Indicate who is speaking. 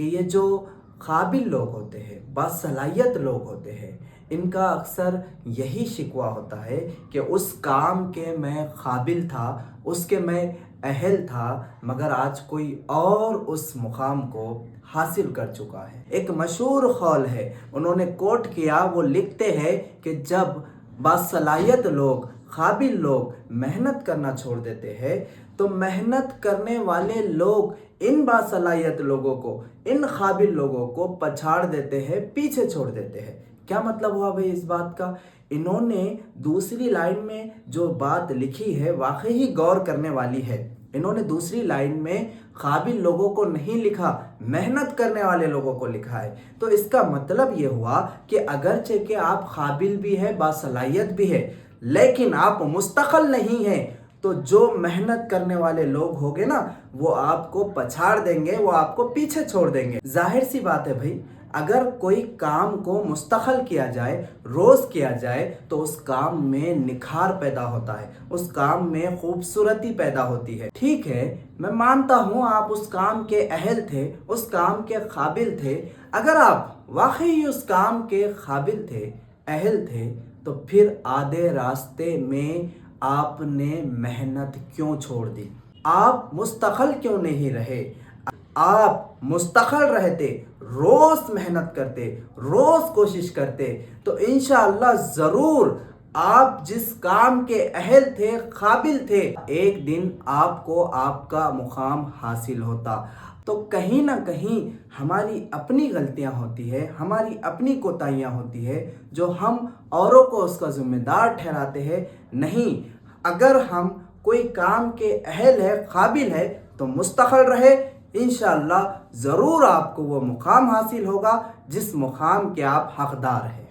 Speaker 1: یہ جو قابل لوگ ہوتے ہیں، باصلاحیت لوگ ہوتے ہیں، ان کا اکثر یہی شکوہ ہوتا ہے کہ اس کام کے میں قابل تھا، اس کے میں اہل تھا، مگر آج کوئی اور اس مقام کو حاصل کر چکا ہے۔ ایک مشہور قول ہے، انہوں نے کوٹ کیا، وہ لکھتے ہیں کہ جب باصلاحیت لوگ، قابل لوگ محنت کرنا چھوڑ دیتے ہیں تو محنت کرنے والے لوگ ان باصلاحیت لوگوں کو، ان قابل لوگوں کو پچھاڑ دیتے ہیں، پیچھے چھوڑ دیتے ہیں۔ کیا مطلب ہوا بھائی اس بات کا؟ انہوں نے دوسری لائن میں جو بات لکھی ہے واقعی غور کرنے والی ہے۔ انہوں نے دوسری لائن میں قابل لوگوں کو نہیں لکھا، محنت کرنے والے لوگوں کو لکھا ہے۔ تو اس کا مطلب یہ ہوا کہ اگرچہ کہ آپ قابل بھی ہے، باصلاحیت بھی ہے، لیکن آپ مستقل نہیں ہیں، تو جو محنت کرنے والے لوگ ہوگے نا، وہ آپ کو پچھاڑ دیں گے، وہ آپ کو پیچھے چھوڑ دیں گے۔ ظاہر سی بات ہے بھائی، اگر کوئی کام کو مستقل کیا جائے، روز کیا جائے، تو اس کام میں نکھار پیدا ہوتا ہے، اس کام میں خوبصورتی پیدا ہوتی ہے۔ ٹھیک ہے، میں مانتا ہوں آپ اس کام کے اہل تھے، اس کام کے قابل تھے۔ اگر آپ واقعی اس کام کے قابل تھے، اہل تھے، تو پھر آدھے راستے میں آپ نے محنت کیوں چھوڑ دی؟ آپ مستقل کیوں نہیں رہے؟ آپ مستقل رہتے، روز محنت کرتے، روز کوشش کرتے، تو انشاءاللہ ضرور آپ جس کام کے اہل تھے، قابل تھے، ایک دن آپ کو آپ کا مقام حاصل ہوتا۔ تو کہیں نہ کہیں ہماری اپنی غلطیاں ہوتی ہے، ہماری اپنی کوتاہیاں ہوتی ہے، جو ہم اوروں کو اس کا ذمہ دار ٹھہراتے ہیں۔ نہیں، اگر ہم کوئی کام کے اہل ہے، قابل ہے، تو مستقل رہے، انشاءاللہ ضرور آپ کو وہ مقام حاصل ہوگا جس مقام کے آپ حقدار ہیں۔